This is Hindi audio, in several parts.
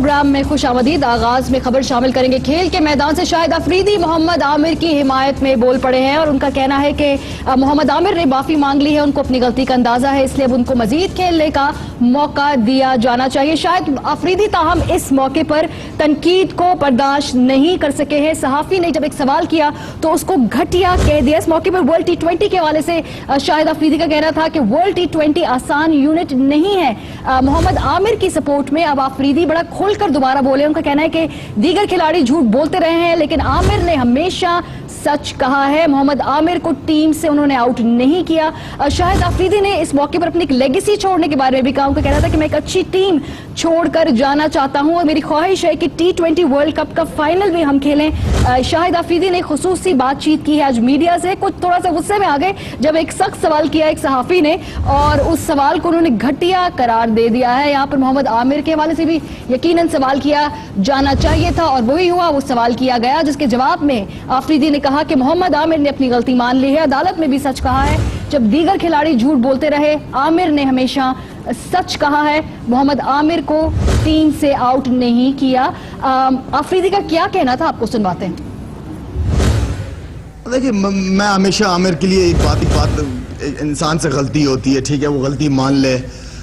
प्रोग्राम में खुश आमदीद। आगाज में खबर शामिल करेंगे। खेल के मैदान से शाहिद अफरीदी मोहम्मद आमिर की हिमायत में बोल पड़े हैं और उनका कहना है कि मोहम्मद आमिर ने माफी मांग ली है, उनको अपनी गलती का अंदाजा है, इसलिए अब उनको मजीद खेलने का मौका दिया जाना चाहिए। शाहिद अफरीदी ताहम इस मौके पर तनकीद को बर्दाश्त नहीं कर सके हैं। सहाफी ने जब एक सवाल किया तो उसको घटिया कह दिया। इस मौके पर वर्ल्ड T20 के हवाले से शाहिद अफरीदी का कहना था कि वर्ल्ड T20 आसान यूनिट नहीं है। मोहम्मद आमिर की सपोर्ट में अब अफरीदी बड़ा खोलकर दोबारा बोले। उनका कहना है कि दीगर खिलाड़ी झूठ बोलते रहे हैं लेकिन आमिर ने हमेशा सच कहा है। मोहम्मद आमिर को टीम से उन्होंने आउट नहीं किया। शाहिद अफरीदी ने इस मौके पर अपनी एक लेगेसी छोड़ने के बारे में भी कहा। उनका कहना था कि मैं एक अच्छी टीम छोड़कर जाना चाहता हूं और मेरी ख्वाहिश है कि T20 वर्ल्ड कप का फाइनल भी हम खेलें। शाहिद अफरीदी ने खुसूसी बातचीत की है आज मीडिया से। कुछ थोड़ा सा गुस्से में आ गए जब एक सख्त सवाल किया एक सहाफी ने और उस सवाल को उन्होंने घटिया करार दे दिया है। यहाँ पर मोहम्मद आमिर के हवाले से भी यकीनन सवाल किया जाना चाहिए था और वही हुआ, वो सवाल किया गया, जिसके जवाब में अफरीदी ने कहा कि मोहम्मद आमिर ने अपनी गलती मान ली है। अदालत में भी सच कहा है, जब दीगर खिलाड़ी झूठ बोलते रहे आमिर ने हमेशा सच कहा है। मोहम्मद आमिर को टीम से आउट नहीं किया। अफरीदी का क्या कहना था, आपको सुनवाते हैं। देखिए, मैं हमेशा आमिर के लिए एक बात इंसान से गलती होती है, ठीक है, वो गलती मान ले।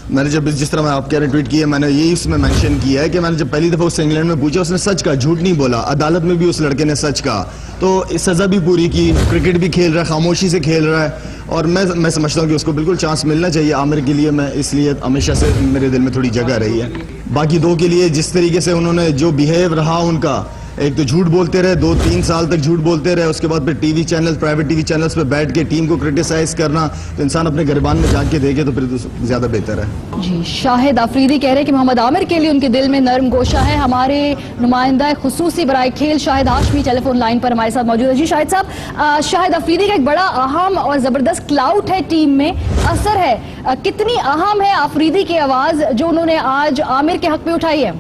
मैंने जब जिस तरह मैं आप कह रहे ट्वीट किया, मैंने यही उसमें मेंशन किया है कि मैंने जब पहली दफा उससे इंग्लैंड में पूछा उसने सच कहा, झूठ नहीं बोला। अदालत में भी उस लड़के ने सच कहा, तो इस सजा भी पूरी की। क्रिकेट भी खेल रहा है, खामोशी से खेल रहा है और मैं समझता हूँ कि उसको बिल्कुल चांस मिलना चाहिए आमिर के लिए। मैं इसलिए हमेशा से मेरे दिल में थोड़ी जगह रही है। बाकी दो के लिए जिस तरीके से उन्होंने जो बिहेव रहा उनका, एक तो झूठ बोलते रहे, 2-3 साल तक झूठ बोलते रहे, उसके बाद फिर TV channel, private TV channels पे बैठ के टीम को क्रिटिसाइज करना, तो इंसान अपने गिरबान में जाके देखे तो फिर तो ज्यादा बेहतर है। जी, शाहिद अफरीदी कह रहे हैं कि मोहम्मद आमिर के लिए उनके दिल में नर्म गोशा है। हमारे नुमाइंदा खुसूसी बराए खेल शाहिद हाशमी टेलीफोन लाइन पर हमारे साथ मौजूद है। जी शाहिद साहब, शाहिद अफरीदी का एक बड़ा अहम और जबरदस्त क्लाउट है टीम में, असर है, कितनी अहम है अफरीदी की आवाज जो उन्होंने आज आमिर के हक में उठाई है?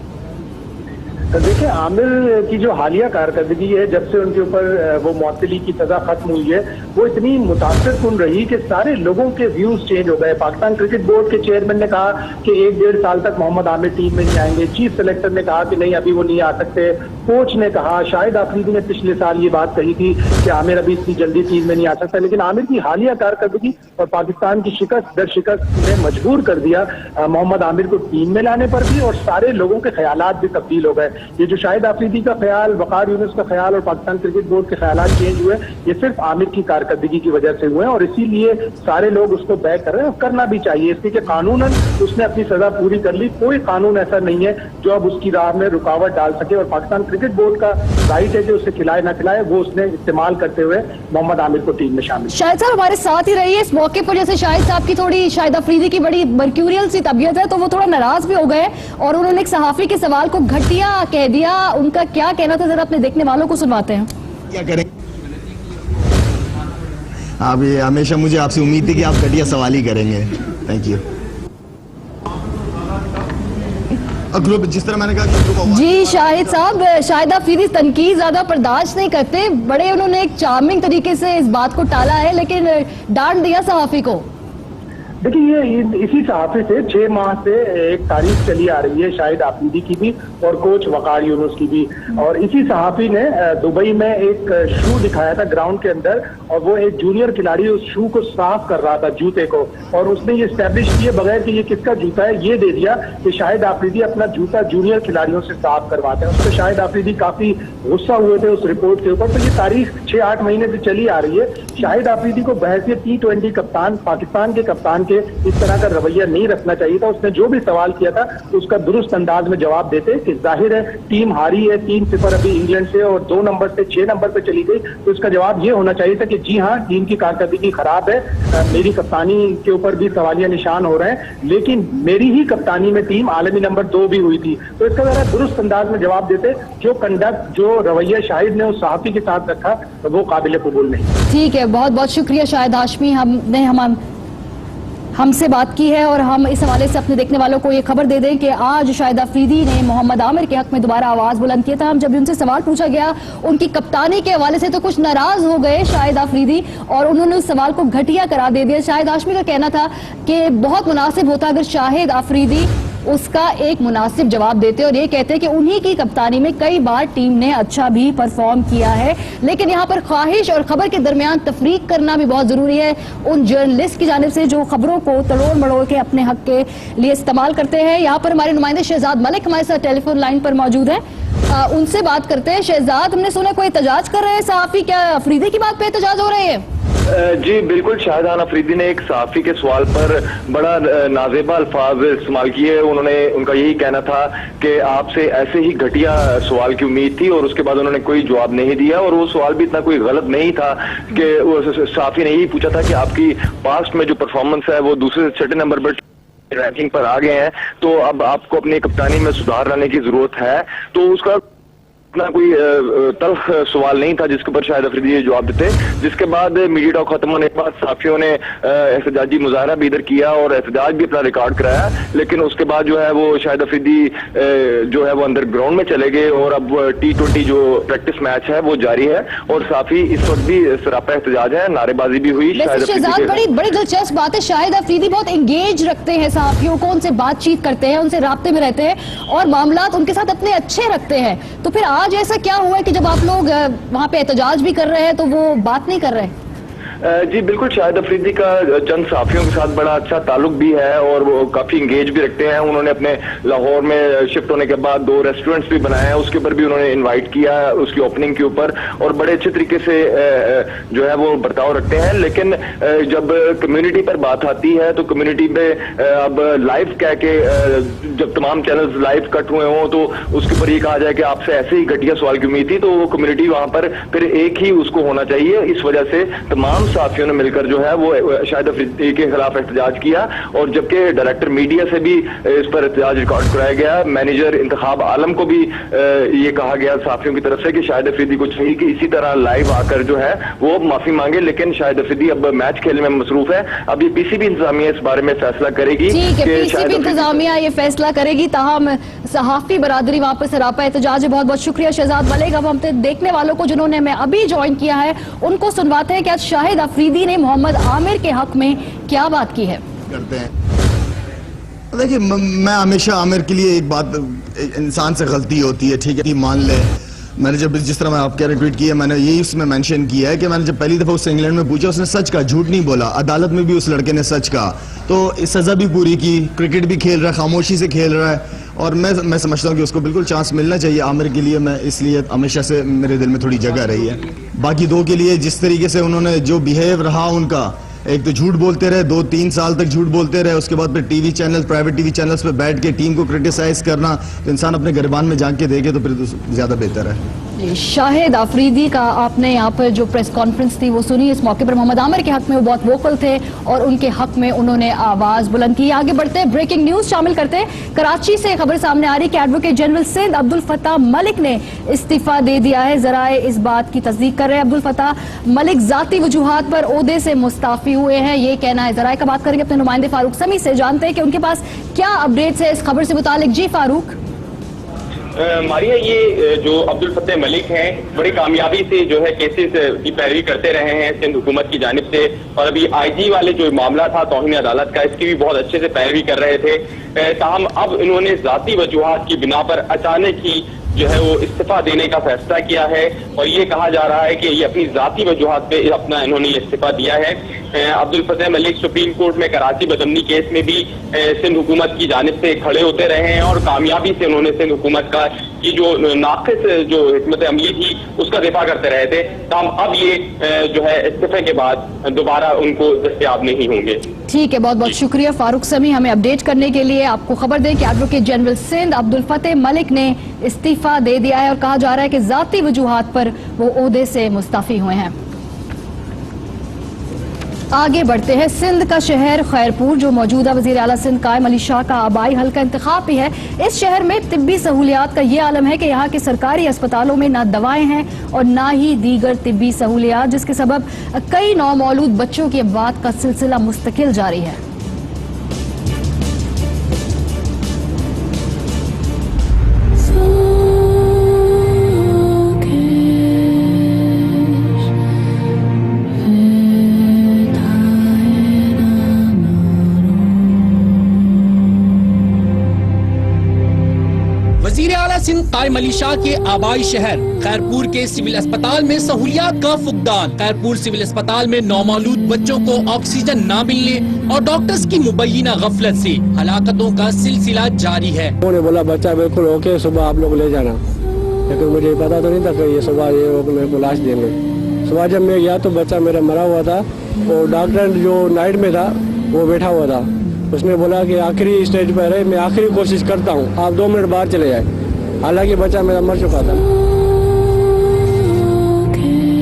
देखिए, आमिर की जो हालिया कारकर्दगी है, जब से उनके ऊपर वो मुअत्तली की सजा खत्म हुई है, वो इतनी मुतासिरकुन रही कि सारे लोगों के व्यूज चेंज हो गए। पाकिस्तान क्रिकेट बोर्ड के चेयरमैन ने कहा कि 1-1.5 साल तक मोहम्मद आमिर टीम में नहीं आएंगे। चीफ सेलेक्टर ने कहा कि नहीं, अभी वो नहीं आ सकते। कोच ने कहा, शाहिद अफरीदी ने पिछले साल ये बात कही थी कि आमिर अभी इतनी जल्दी टीम में नहीं आ सकता। लेकिन आमिर की हालिया कारकर्दगी और पाकिस्तान की शिकस्त दर शिकस्त ने मजबूर कर दिया मोहम्मद आमिर को टीम में लाने पर भी, और सारे लोगों के ख्यालात भी तब्दील हो गए। ये जो शाहिद अफरीदी का ख्याल, वकार यूनुस का ख्याल और पाकिस्तान क्रिकेट बोर्ड के ख्यालात चेंज हुए, ये सिर्फ आमिर की कारकर्दगी की वजह से हुए और इसीलिए सारे लोग उसको बैक कर रहे हैं। करना भी चाहिए, इसलिए कि कानूनन उसने अपनी सजा पूरी कर ली। कोई कानून ऐसा नहीं है जो अब उसकी राह में रुकावट डाल सके और पाकिस्तान क्रिकेट बोर्ड का राइट है कि उसे खिलाए ना खिलाए, वो उसने इस्तेमाल करते हुए मोहम्मद आमिर को टीम में शामिल। शाहिद साहब हमारे साथ ही रहिए। इस मौके पर जैसे शाहिद साहब की थोड़ी, शाहिद अफरीदी की बड़ी मर्क्यूरियल सी तबीयत है, तो वो थोड़ा नाराज भी हो गए और उन्होंने एक सहाफी के सवाल को घटिया कह दिया। उनका क्या कहना था, जरा अपने देखने वालों को सुनवाते हैं। क्या करें, आप ये हमेशा मुझे आपसे उम्मीद थी कि आप घटिया सवाल ही करेंगे। Thank you. जिस तरह मैंने कहा जी शाहिद साहब, शाहिद अफरीदी तनकीद ज्यादा बर्दाश्त नहीं करते, बड़े उन्होंने एक चार्मिंग तरीके से इस बात को टाला है लेकिन डांट दिया सहाफी को। देखिए, ये इसी सहाफी से 6 माह से एक तारीख चली आ रही है, शाहिद अफरीदी की भी और कोच वकार यूनुस की भी। और इसी सहाफी ने दुबई में एक शू दिखाया था ग्राउंड के अंदर और वो एक जूनियर खिलाड़ी उस शू को साफ कर रहा था, जूते को, और उसने ये स्टैब्लिश किए बगैर कि ये किसका जूता है, ये दे दिया कि शाहिद अफरीदी अपना जूता जूनियर खिलाड़ियों से साफ करवाते हैं। उस पर शाहिद अफरीदी काफी गुस्सा हुए थे उस रिपोर्ट के ऊपर। तो ये तारीख 6-8 महीने से चली आ रही है। शाहिद अफरीदी को बहैसियत T20 कप्तान, पाकिस्तान के कप्तान इस तरह का रवैया नहीं रखना चाहिए था। उसने जो भी सवाल किया था उसका दुरुस्त अंदाज में जवाब देते कि जाहिर है टीम हारी है 3-0 अभी इंग्लैंड से और 2 नंबर से 6 नंबर पे चली गई, तो इसका जवाब ये होना चाहिए था कि जी हाँ, टीम की कारकर्दगी खराब है, मेरी कप्तानी के ऊपर भी सवालिया निशान हो रहे हैं, लेकिन मेरी ही कप्तानी में टीम आलमी नंबर 2 भी हुई थी। तो इसका जरा दुरुस्त अंदाज में जवाब देते। जो कंडक्ट, जो रवैया शाहिद ने उस सहाफी के साथ रखा, वो काबिल कबूल नहीं। ठीक है, बहुत बहुत शुक्रिया शाहिद हाशमी, हमसे बात की है और हम इस हवाले से अपने देखने वालों को ये खबर दे दें कि आज शाहिद अफरीदी ने मोहम्मद आमिर के हक में दोबारा आवाज बुलंद किया था। हम जब उनसे सवाल पूछा गया उनकी कप्तानी के हवाले से तो कुछ नाराज हो गए शाहिद अफरीदी और उन्होंने उस सवाल को घटिया करार दे दिया। शाहिद हाशमी का कहना था कि बहुत मुनासिब होता अगर शाहिद अफरीदी उसका एक मुनासिब जवाब देते हैं और ये कहते हैं कि उन्हीं की कप्तानी में कई बार टीम ने अच्छा भी परफॉर्म किया है। लेकिन यहाँ पर ख्वाहिश और खबर के दरमियान तफरीक करना भी बहुत जरूरी है। उन जर्नलिस्ट की जानिब से जो खबरों को तड़ोड़ मड़ोड़ के अपने हक के लिए इस्तेमाल करते हैं। यहाँ पर हमारे नुमाइंदे शहजाद मलिक हमारे साथ टेलीफोन लाइन पर मौजूद है, उनसे बात करते हैं। शहजाद, हमने सुना कोई एहतजाज कर रहे हैं सहाफी, क्या अफरीदी की बात पे एहतजाज हो रही है? जी बिल्कुल, शाहजहान अफरीदी ने एक सहाफी के सवाल पर बड़ा नाजेबा अल्फाज इस्तेमाल किए। उनका यही कहना था कि आपसे ऐसे ही घटिया सवाल की उम्मीद थी, और उसके बाद उन्होंने कोई जवाब नहीं दिया। और वो सवाल भी इतना कोई गलत नहीं था कि वो सहाफी ने यही पूछा था कि आपकी पास्ट में जो परफॉर्मेंस है वो दूसरे से छठे नंबर पर रैंकिंग पर आ गए हैं, तो अब आपको अपनी कप्तानी में सुधार लाने की जरूरत है। तो उसका इतना कोई तल्ख सवाल नहीं था जिसके ऊपर शाहिद अफरीदी जवाब देते। जिसके बाद मीडिया टॉक खत्म होने के बाद साफियों ने एहतजाजी मुजाहरा भी इधर किया और एहतजाज भी अपना रिकॉर्ड कराया। लेकिन उसके बाद जो है वो शाहिद अफरीदी जो है वो अंदर ग्राउंड में चले गए, और अब T20 जो प्रैक्टिस मैच है वो जारी है, और साफी इस वक्त भी सरापा एहतजाज है, नारेबाजी भी हुई। बड़ी दिलचस्प बात है, शाहिद अफरीदी बहुत एंगेज रखते हैं साफियों को, उनसे बातचीत करते हैं, उनसे राब्ते में रहते हैं और मामलात उनके साथ अपने अच्छे रखते हैं। तो फिर आज ऐसा क्या हुआ है कि जब आप लोग वहां पे एहतजाज भी कर रहे हैं तो वो बात नहीं कर रहे? जी बिल्कुल, शाहिद अफरीदी का चंद साफियों के साथ बड़ा अच्छा ताल्लुक भी है और वो काफी इंगेज भी रखते हैं। उन्होंने अपने लाहौर में शिफ्ट होने के बाद 2 रेस्टोरेंट्स भी बनाए हैं, उसके ऊपर भी उन्होंने इनवाइट किया उसकी ओपनिंग के ऊपर, और बड़े अच्छे तरीके से जो है वो बर्ताव रखते हैं। लेकिन जब कम्युनिटी पर बात आती है तो कम्युनिटी पे अब लाइव कह के जब तमाम चैनल्स लाइव कट हुए हों तो उसके ऊपर ये कहा जाए कि आपसे ऐसे ही घटिया सवाल की उम्मीद थी, तो वो कम्युनिटी वहां पर फिर एक ही उसको होना चाहिए। इस वजह से तमाम साफियों ने मिलकर जो है वो शाहिद अफरीदी के खिलाफ एहतजाज किया, और जबकि डायरेक्टर मीडिया से भी इस पर एहतजाज रिकॉर्ड कराया गया। मैनेजर इंतखाब आलम को भी ये कहा गया साफियों की तरफ से कि शाहिद अफरीदी को चाहिए कि इसी तरह लाइव आकर जो है वो माफी मांगे। लेकिन शाहिद अफरीदी अब मैच खेलने में मसरूफ है। अब ये पीसीबी इंतजामिया इस बारे में फैसला करेगी। ठीक है, पीसीबी इंतजामिया ये फैसला करेगी। ताहम सहाफी बरादरी वहां पर सरापा एहतजाज है। बहुत बहुत शुक्रिया शहजाद मलिक। अब हम देखने वालों को जिन्होंने मैं अभी ज्वाइन किया है उनको सुनवाते हैं कि आज शाहिद अफरीदी ने मोहम्मद आमिर के हक में क्या बात की है। करते हैं, देखिए मैं हमेशा आमिर के लिए एक बात, इंसान से गलती होती है, ठीक है, मान ले। मैंने जब जिस तरह मैं आपके ट्वीट किया, मैंने यही उसमें मेंशन किया है कि मैंने जब पहली दफा उससे इंग्लैंड में पूछा, उसने सच कहा, झूठ नहीं बोला। अदालत में भी उस लड़के ने सच कहा, तो इस सजा भी पूरी की, क्रिकेट भी खेल रहा है, खामोशी से खेल रहा है, और मैं समझता हूँ कि उसको बिल्कुल चांस मिलना चाहिए आमिर के लिए। मैं इसलिए हमेशा से मेरे दिल में थोड़ी जगह रही है। बाकी 2 के लिए जिस तरीके से उन्होंने जो बिहेव रहा उनका, एक तो झूठ बोलते रहे, 2-3 साल तक झूठ बोलते रहे, उसके बाद फिर TV channel, private TV channels पे बैठ के टीम को क्रिटिसाइज करना, तो इंसान अपने गिरबान में जाके देखे तो फिर तो ज्यादा बेहतर है। शाहिद अफरीदी का आपने यहाँ पर जो प्रेस कॉन्फ्रेंस थी वो सुनी। इस मौके पर मोहम्मद आमिर के हक में वो बहुत वोकल थे और उनके हक में उन्होंने आवाज बुलंद की। आगे बढ़ते हैं, ब्रेकिंग न्यूज शामिल करते हैं। कराची से खबर सामने आ रही कि एडवोकेट जनरल सिंध अब्दुल फत्ताह मलिक ने इस्तीफा दे दिया है। जराए इस बात की तस्दीक कर रहे हैं अब्दुल फत्ताह मलिक जाती वजूहात पर ओहदे से मुस्ताफी हुए हैं, ये कहना है। जराए का बात करेंगे अपने नुमाइंदे फारूक समी से, जानते हैं कि उनके पास क्या अपडेट्स है इस खबर से मुतालिक। जी फारूक। मारिया, ये जो अब्दुल फत्ताह मलिक हैं बड़ी कामयाबी से जो है केसेस की पैरवी करते रहे हैं सिंध हुकूमत की जानिब से, और अभी आईजी वाले जो मामला था तौहीन अदालत का, इसकी भी बहुत अच्छे से पैरवी कर रहे थे। ताहम अब इन्होंने जाती वजूहात की बिना पर अचानक ही जो है वो इस्तीफा देने का फैसला किया है, और ये कहा जा रहा है कि ये अपनी जाती वजूहात पे अपना इन्होंने इस्तीफा दिया है। अब्दुल फत्ताह मलिक सुप्रीम कोर्ट में कराची बदमनी केस में भी सिंध हुकूमत की जानिब से खड़े होते रहे हैं, और कामयाबी से उन्होंने सिंध हुकूमत का की जो नाक़िस जो हिकमत अमली थी उसका दिफा करते रहे थे। ताहम अब ये जो है इस्तीफे के बाद दोबारा उनको दस्तयाब नहीं होंगे। ठीक है, बहुत बहुत शुक्रिया फारूक समी हमें अपडेट करने के लिए। आपको खबर दें कि एडवोकेट जनरल सिंध अब्दुल फत्ताह मलिक ने इस्तीफा दे दिया है और कहा जा रहा है कि जाती वजूहात पर वो ओहदे से मुस्ताफी हुए हैं। आगे बढ़ते हैं, सिंध का शहर खैरपुर जो मौजूदा वजीर आला सिंध कायम अली शाह का आबाई हल्का इंतखाब भी है, इस शहर में तिब्बी सहूलियात का ये आलम है कि यहाँ के सरकारी अस्पतालों में ना दवाएं हैं और ना ही दीगर तिब्बी सहूलियात, जिसके सबब कई नौमौलूद बच्चों की अफवात का सिलसिला मुस्तकिल जारी है। वजीर आला सिंध कायम अली शाह के आबाई शहर खैरपुर के सिविल अस्पताल में सहूलियात का फुकदान। खैरपुर सिविल अस्पताल में नौमौलूद बच्चों को ऑक्सीजन न मिलने और डॉक्टर्स की मुबैना गफलत से हलाकतों का सिलसिला जारी है। उन्होंने बोला बच्चा बिल्कुल ओके, सुबह आप लोग ले जाना, लेकिन मुझे पता तो नहीं था कि ये सुबह ये मेरे को लाश देंगे। सुबह जब मैं गया तो बच्चा मेरा मरा हुआ था और डॉक्टर जो नाइट में था वो बैठा हुआ था। उसने बोला कि आखिरी स्टेज पर है, मैं आखिरी कोशिश करता हूँ, आप 2 मिनट बाहर चले जाए। हालांकि बच्चा मेरा मर चुका था।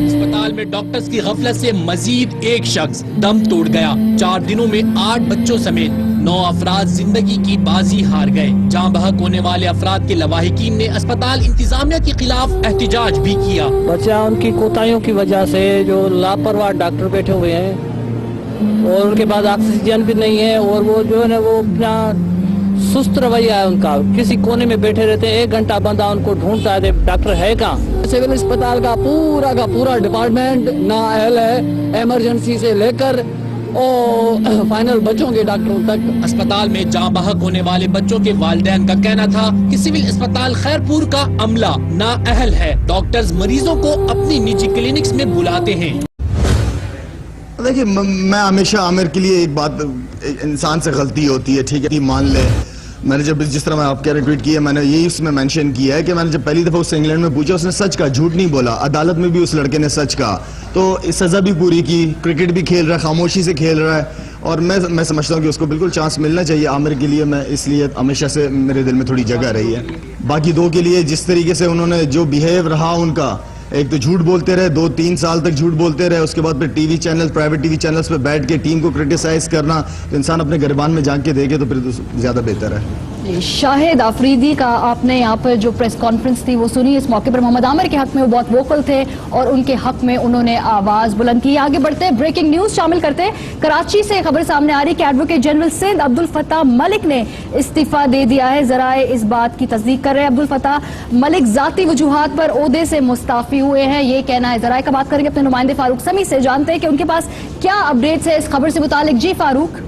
अस्पताल में डॉक्टर्स की गफलत से मजीद एक शख्स दम तोड़ गया। 4 दिनों में 8 बच्चों समेत 9 अफराद जिंदगी की बाजी हार गए। जाँ बहक होने वाले अफराद के लवाहिकीन ने अस्पताल इंतजामिया के खिलाफ एहतजाज भी किया। बच्चा उनकी कोताहियों की वजह से जो लापरवाह डॉक्टर बैठे हुए हैं और उनके पास ऑक्सीजन भी नहीं है और वो जो है ना वो अपना सुस्त रवैया है उनका, किसी कोने में बैठे रहते हैं। 1 घंटा बंदा उनको ढूंढता है डॉक्टर है कहाँ। सिविल अस्पताल का पूरा डिपार्टमेंट नाअहल है, इमरजेंसी से लेकर और फाइनल बच्चों के डॉक्टरों तक। अस्पताल में जाँ बहक होने वाले बच्चों के वालिदैन का कहना था कि सिविल अस्पताल खैरपुर का अमला नाअहल है। डॉक्टर्स मरीजों को अपनी निजी क्लिनिक्स में बुलाते हैं। देखिए, मैं हमेशा आमिर के लिए एक बात, इंसान से गलती होती है, ठीक है, मान ले। मैंने जब जिस तरह मैं आप कह रहे ट्वीट किया, मैंने यही उसमें मेंशन किया है कि मैंने जब पहली दफा उससे इंग्लैंड में पूछा, उसने सच कहा, झूठ नहीं बोला। अदालत में भी उस लड़के ने सच कहा, तो इस सजा भी पूरी की। क्रिकेट भी खेल रहा है, खामोशी से खेल रहा है और मैं समझता हूँ कि उसको बिल्कुल चांस मिलना चाहिए। आमिर के लिए मैं इसलिए हमेशा से मेरे दिल में थोड़ी जगह रही है। बाकी 2 के लिए जिस तरीके से उन्होंने जो बिहेव रहा उनका, एक तो झूठ बोलते रहे, 2-3 साल तक झूठ बोलते रहे, उसके बाद फिर TV channel, private TV channels पे बैठ के टीम को क्रिटिसाइज करना, तो इंसान अपने गिरबान में जाके देखे तो फिर तो ज्यादा बेहतर है। शाहिद अफरीदी का आपने यहाँ पर जो प्रेस कॉन्फ्रेंस थी वो सुनी। इस मौके पर मोहम्मद आमिर के हक में वो बहुत वोकल थे और उनके हक में उन्होंने आवाज बुलंद की। आगे बढ़ते हैं, ब्रेकिंग न्यूज शामिल करते हैं। कराची से खबर सामने आ रही कि एडवोकेट जनरल सिंध अब्दुल फत्ताह मलिक ने इस्तीफा दे दिया है। जराए इस बात की तस्दीक कर रहे हैं। अब्दुल फत्ताह मलिक जाती वजूहात पर ओहदे से मुस्ताफी हुए हैं, ये कहना है। जराए का बात करेंगे अपने नुमाइंदे फारूक समी से, जानते हैं कि उनके पास क्या अपडेट्स है इस खबर से मुतालिक। जी फारूक।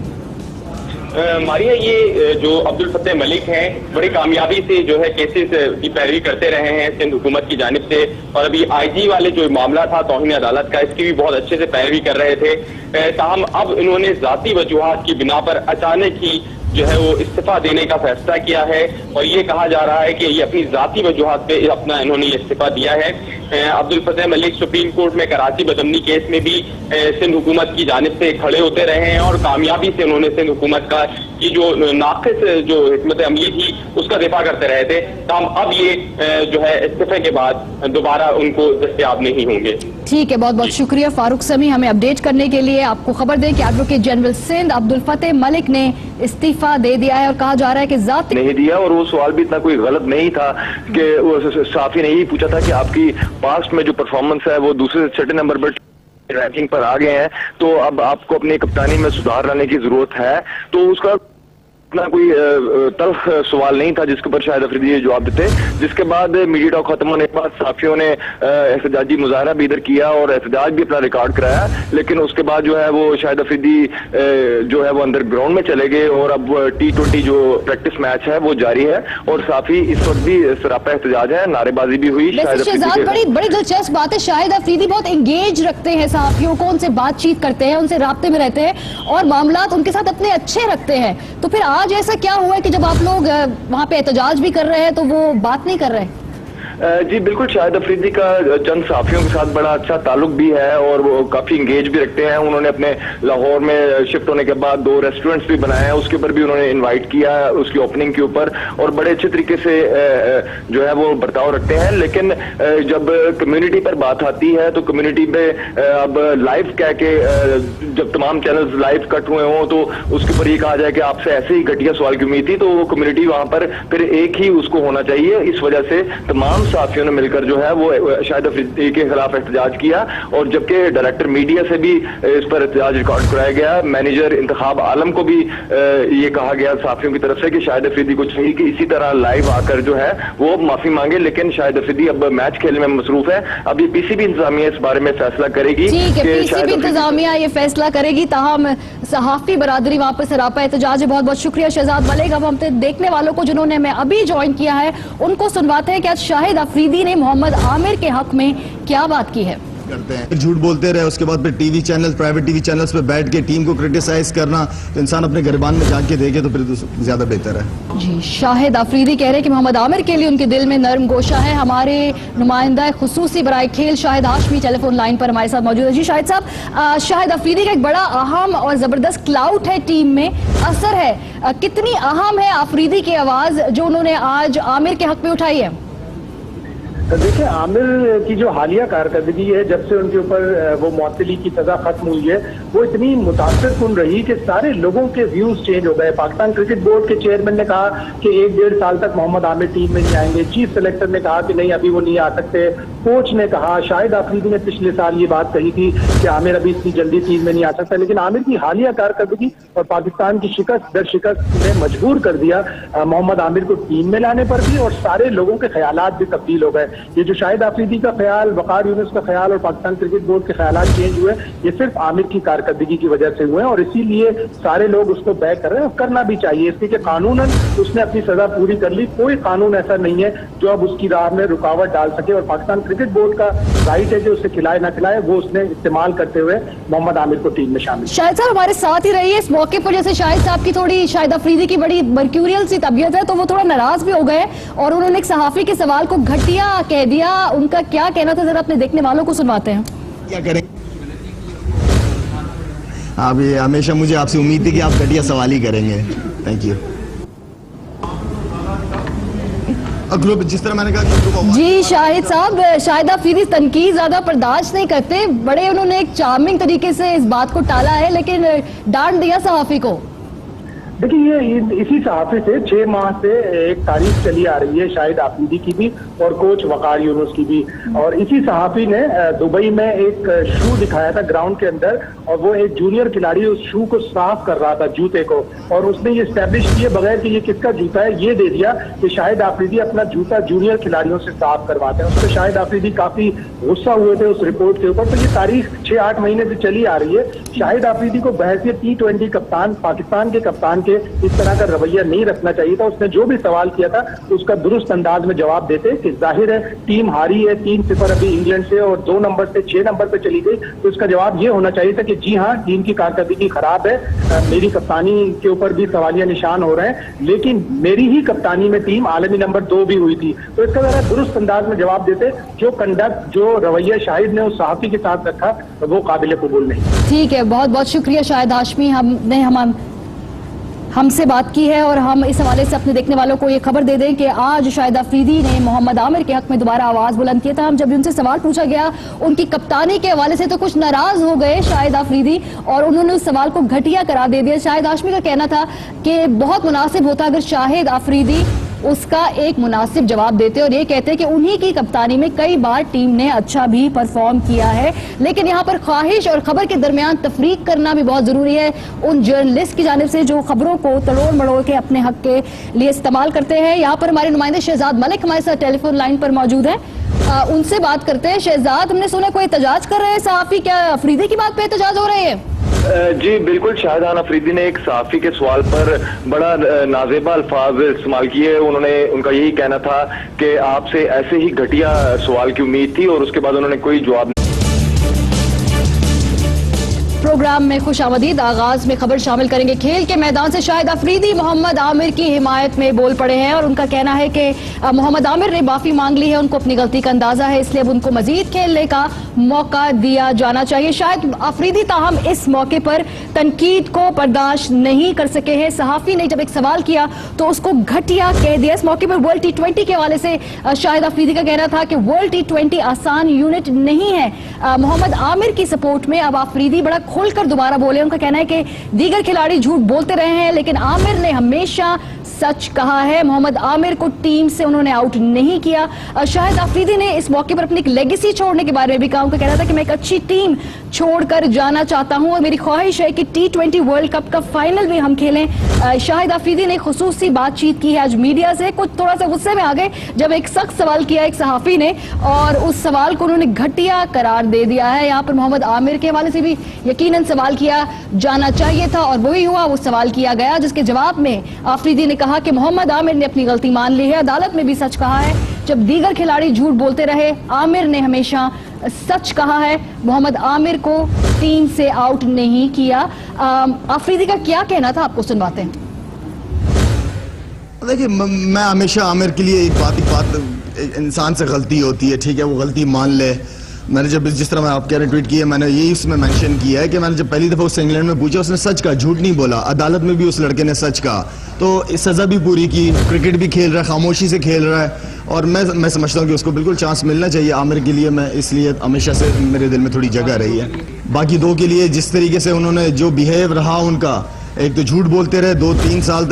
मारिया, ये जो अब्दुल फत्ताह मलिक हैं बड़ी कामयाबी से जो है केसेस की पैरवी करते रहे हैं सिंध हुकूमत की जानिब से, और अभी आईजी वाले जो मामला था तौहीन अदालत का, इसकी भी बहुत अच्छे से पैरवी कर रहे थे। ताहम अब इन्होंने जाती वजूहात की बिना पर अचानक ही जो है वो इस्तीफा देने का फैसला किया है और ये कहा जा रहा है कि ये अपनी जाती वजूहात पे अपना इन्होंने ये इस्तीफा दिया है। अब्दुल फत्ताह मलिक सुप्रीम कोर्ट में कराची बदमनी केस में भी सिंध हुकूमत की जानिब से खड़े होते रहे हैं और कामयाबी से उन्होंने सिंध हुकूमत का की जो नाक़िस जो हिकमत अमली थी उसका दिफा करते रहे थे। ताहम अब ये जो है इस्तीफे के बाद दोबारा उनको दस्तयाब नहीं होंगे। ठीक है, बहुत बहुत शुक्रिया फारूक समी हमें अपडेट करने के लिए। आपको खबर दें कि एडवोकेट जनरल सिंध अब्दुल फत्ताह मलिक ने इस्तीफा दे दिया है और कहा जा रहा है कि जाती नहीं दिया, और वो सवाल भी इतना कोई गलत नहीं था कि वो साफी ने यही पूछा था कि आपकी पास्ट में जो परफॉर्मेंस है वो दूसरे से 6 नंबर पर रैंकिंग पर आ गए हैं, तो अब आपको अपनी कप्तानी में सुधार लाने की जरूरत है। तो उसका इतना कोई तल्ख सवाल नहीं था जिसके ऊपर शाहिद अफरीदी जवाब देते। जिसके बाद मीडिया टॉक खत्म होने के बाद साफियों ने एहतजाजी मुजाहरा भी इधर किया और एहतजाज भी अपना रिकॉर्ड कराया, लेकिन उसके बाद जो है वो शाहिद अफरीदी जो है वो अंदर ग्राउंड में चले गए और अब T20 जो प्रैक्टिस मैच है वो जारी है और साफी इस वक्त भी सरापा एहतजाज है, नारेबाजी भी हुई। बड़ी दिलचस्प बात है, शाहिद अफरीदी बहुत एंगेज रखते हैं साफियों को, उनसे बातचीत करते हैं, उनसे राब्ते में रहते हैं और मामलात उनके साथ अपने अच्छे रखते हैं। तो फिर आज ऐसा क्या हुआ है कि जब आप लोग वहां पे एहतजाज भी कर रहे हैं तो वो बात नहीं कर रहे? जी बिल्कुल, शाहिद अफरीदी का चंद साफियों के साथ बड़ा अच्छा ताल्लुक भी है और वो काफी इंगेज भी रखते हैं। उन्होंने अपने लाहौर में शिफ्ट होने के बाद 2 रेस्टोरेंट्स भी बनाए हैं, उसके ऊपर भी उन्होंने इनवाइट किया उसकी ओपनिंग के ऊपर और बड़े अच्छे तरीके से जो है वो बर्ताव रखते हैं। लेकिन जब कम्युनिटी पर बात आती है तो कम्युनिटी पे अब लाइव कह के जब तमाम चैनल्स लाइव कट हुए हों तो उसके ऊपर ये कहा जाए कि आपसे ऐसे ही घटिया सवाल की उम्मीद थी, तो वो कम्युनिटी वहां पर फिर एक ही उसको होना चाहिए। इस वजह से तमाम सहाफियों ने मिलकर जो है वो शाहिद अफरीदी के खिलाफ एहतजाज किया, और जबकि डायरेक्टर मीडिया से भी इस पर एहतजाज रिकॉर्ड कराया गया। मैनेजर इंतखाब आलम को भी ये कहा गया सहाफियों की तरफ से कि शाहिद अफरीदी को चाहिए कि इसी तरह लाइव आकर जो है वो माफी मांगे, लेकिन शाहिद अफरीदी अब मैच खेलने में मसरूफ है। अब ये पीसीबी इंतजामिया इस बारे में फैसला करेगी। ठीक है, पीसीबी इंतजामिया ये फैसला करेगी। ताहम सहाफी बरादरी वहां पर सरापा एहतजाज है। बहुत बहुत शुक्रिया शहजाद मलिक। अब हम देखने वालों को जिन्होंने मैं अभी ज्वाइन किया है उनको सुनवाते हैं कि आज शाहिद अफरीदी ने मोहम्मद आमिर के हक में क्या बात की है। करते हैं झूठ बोलते रहे, उसके बाद फिर TV channel, private TV channels पे बैठ के टीम को क्रिटिसाइज करना, तो इंसान अपने गिरबान में जाके देखे तो फिर तो ज्यादा बेहतर है। जी, शाहिद अफरीदी कह रहे हैं कि मोहम्मद आमिर के लिए उनके दिल में नर्म गोशा है। हमारे नुमाइंदा खुसूसी बराए खेल शाहिद हाशमी टेलीफोन लाइन पर हमारे साथ मौजूद है। जी शाहिद साहब, शाहिद अफरीदी का एक बड़ा अहम और जबरदस्त क्लाउड है, टीम में असर है, कितनी अहम है अफरीदी की आवाज जो उन्होंने आज आमिर के हक में उठाई है? देखिए, आमिर की जो हालिया कारकर्दगी है, जब से उनके ऊपर वो मुअत्तली की सजा खत्म हुई है, वो इतनी मुतासिरकुन रही कि सारे लोगों के व्यूज चेंज हो गए। पाकिस्तान क्रिकेट बोर्ड के चेयरमैन ने कहा कि 1-1.5 साल तक मोहम्मद आमिर टीम में नहीं आएंगे। चीफ सेलेक्टर ने कहा कि नहीं, अभी वो नहीं आ सकते। कोच ने कहा, शाहिद अफरीदी ने पिछले साल ये बात कही थी कि आमिर अभी इतनी जल्दी टीम में नहीं आ सकता। लेकिन आमिर की हालिया कारकर्दगी और पाकिस्तान की शिकस्त दर शिकस्त ने मजबूर कर दिया मोहम्मद आमिर को टीम में लाने पर भी, और सारे लोगों के ख्यालात भी तब्दील हो गए। ये जो शाहिद अफरीदी का ख्याल, वकार यूनुस का ख्याल और पाकिस्तान क्रिकेट बोर्ड के ख्यालात चेंज हुए, ये सिर्फ आमिर की कारकर्दगी की वजह से हुए हैं, और इसीलिए सारे लोग उसको बैक कर रहे हैं। और करना भी चाहिए, इसलिए कि कानूनन उसने अपनी सजा पूरी कर ली। कोई कानून ऐसा नहीं है जो अब उसकी राह में रुकावट डाल सके, और पाकिस्तान क्रिकेट बोर्ड का राइट है कि उसे खिलाए ना खिलाए वो उसने इस्तेमाल करते हुए मोहम्मद आमिर को टीम में शामिल। शाहिद साहब हमारे साथ ही रहिए इस मौके पर। जैसे शाहिद साहब की थोड़ी, शाहिद अफरीदी की बड़ी मर्क्यूरियल सी तबीयत है, तो वो थोड़ा नाराज भी हो गए और उन्होंने एक सहाफी के सवाल को घटिया कह दिया। उनका क्या कहना था, जरा अपने देखने वालों को सुनवाते हैं। क्या करें, आप ये हमेशा मुझे आपसे उम्मीद थी कि आप घटिया सवाल ही करेंगे। Thank you. जिस तरह मैंने कहा जी शाहिद साहब, शाहिद अफरीदी तनकीद ज्यादा बर्दाश्त नहीं करते, बड़े उन्होंने एक चार्मिंग तरीके से इस बात को टाला है, लेकिन डांट दिया सहाफी को। देखिए, ये इसी सहाफी से 6 माह से एक तारीफ चली आ रही है, शाहिद अफरीदी की भी और कोच वकार यूनुस की भी। और इसी सहाफी ने दुबई में एक शू दिखाया था ग्राउंड के अंदर, और वो एक जूनियर खिलाड़ी उस शू को साफ कर रहा था, जूते को, और उसने ये स्टैब्लिश किए बगैर कि ये किसका जूता है, ये दे दिया कि शाहिद अफरीदी अपना जूता जूनियर खिलाड़ियों से साफ करवाते हैं। उस पर शाहिद अफरीदी काफी गुस्सा हुए थे उस रिपोर्ट के ऊपर। तो ये तारीख 6-8 महीने से चली आ रही है। शाहिद अफरीदी को बहैसियत T20 कप्तान, पाकिस्तान के कप्तान के इस तरह का रवैया नहीं रखना चाहिए था। उसने जो भी सवाल किया था उसका दुरुस्त अंदाज में जवाब देते कि जाहिर है टीम हारी है 3-0 अभी इंग्लैंड से, और 2 नंबर से 6 नंबर पे चली गई, तो इसका जवाब ये होना चाहिए था कि जी हाँ, टीम की कारकर्दगी खराब है, मेरी कप्तानी के ऊपर भी सवालिया निशान हो रहे हैं, लेकिन मेरी ही कप्तानी में टीम आलमी नंबर 2 भी हुई थी। तो इसका जरा दुरुस्त अंदाज में जवाब देते। जो कंडक्ट, जो रवैया शाहिद ने उस सहाफी के साथ रखा, वो काबिल कबूल नहीं। ठीक है, बहुत बहुत शुक्रिया शाहिद हाशमी, हमसे बात की है। और हम इस हवाले से अपने देखने वालों को ये खबर दे दें कि आज शाहिद अफरीदी ने मोहम्मद आमिर के हक में दोबारा आवाज बुलंद किया था। हम जब भी उनसे सवाल पूछा गया उनकी कप्तानी के हवाले से, तो कुछ नाराज हो गए शाहिद अफरीदी और उन्होंने उस सवाल को घटिया करार दे दिया। शाहिद हाशमी का कहना था कि बहुत मुनासिब होता अगर शाहिद अफरीदी उसका एक मुनासिब जवाब देते, और ये कहते हैं कि उन्हीं की कप्तानी में कई बार टीम ने अच्छा भी परफॉर्म किया है। लेकिन यहाँ पर ख्वाहिश और खबर के दरमियान तफरीक करना भी बहुत जरूरी है उन जर्नलिस्ट की जानिब से जो खबरों को तड़ोड़ मड़ोड़ के अपने हक के लिए इस्तेमाल करते हैं। यहाँ पर हमारे नुमाइंदे शहजाद मलिक हमारे साथ टेलीफोन लाइन पर मौजूद है, उनसे बात करते हैं। शहजाद, हमने सुना कोई एहतजाज कर रहे हैं सहाफी, क्या अफरीदी की बात पे एहतजाज हो रहे हैं? जी बिल्कुल, शाहजहान अफरीदी ने एक सहाफी के सवाल पर बड़ा नाजेबा अल्फाज इस्तेमाल किए। उनका यही कहना था कि आपसे ऐसे ही घटिया सवाल की उम्मीद थी, और उसके बाद उन्होंने कोई जवाब। प्रोग्राम में खुशामदीद। आगाज में खबर शामिल करेंगे खेल के मैदान से। शाहिद अफरीदी मोहम्मद आमिर की हिमायत में बोल पड़े हैं और उनका कहना है कि मोहम्मद आमिर ने माफी मांग ली है, उनको अपनी गलती का अंदाजा है, इसलिए अब उनको मजीद खेलने का मौका दिया जाना चाहिए। शाहिद अफरीदी ताहम इस मौके पर तनकीद को बर्दाश्त नहीं कर सके हैं। सहाफी ने जब एक सवाल किया तो उसको घटिया कह दिया। इस मौके पर वर्ल्ड T20 के हवाले से शाहिद अफरीदी का कहना था कि वर्ल्ड T20 आसान यूनिट नहीं है। मोहम्मद आमिर की सपोर्ट में अब अफरीदी बड़ा खोलकर दोबारा बोले। उनका कहना है कि दीगर खिलाड़ी झूठ बोलते रहे हैं, लेकिन आमिर ने हमेशा सच कहा है। मोहम्मद आमिर को टीम से उन्होंने आउट नहीं किया। शाहिद अफरीदी ने इस मौके पर अपनी एक लेगेसी छोड़ने के बारे में भी कहा। उनका कहना था कि मैं एक अच्छी टीम छोड़कर जाना चाहता हूं और मेरी ख्वाहिश है कि T20 वर्ल्ड कप का फाइनल भी हम खेलें। शाहिद अफरीदी ने खुसूसी बातचीत की है आज मीडिया से। कुछ थोड़ा सा गुस्से में आ गए जब एक सख्त सवाल किया एक सहाफी ने, और उस सवाल को उन्होंने घटिया करार दे दिया है। यहाँ पर मोहम्मद आमिर के हवाले से भी यकीनन सवाल किया जाना चाहिए था और वही हुआ, वो सवाल किया गया, जिसके जवाब में अफरीदी ने कहा कि मोहम्मद आमिर ने अपनी गलती मान ली है। अदालत में भी सच कहा है, जब दीगर खिलाड़ी झूठ बोलते रहे आमिर ने हमेशा सच कहा है। मोहम्मद आमिर को टीम से आउट नहीं किया। अफरीदी का क्या कहना था, आपको सुनवाते हैं। देखिए, मैं हमेशा आमिर के लिए एक बात इंसान से गलती होती है, ठीक है, वो गलती मान ले। मैंने जब जिस तरह मैं आप कह रहे ट्वीट किया, मैंने यही उसमें मेंशन किया है कि मैंने जब पहली दफा उससे इंग्लैंड में पूछा, उसने सच कहा, झूठ नहीं बोला। अदालत में भी उस लड़के ने सच कहा, तो इस सजा भी पूरी की। क्रिकेट भी खेल रहा है, खामोशी से खेल रहा है, और मैं समझता हूँ कि उसको बिल्कुल चांस मिलना चाहिए आमिर के लिए। मैं इसलिए हमेशा से मेरे दिल में थोड़ी जगह रही है। बाकी दो के लिए जिस तरीके से उन्होंने जो बिहेव रहा उनका, एक तो झूठ बोलते रहे 2-3 साल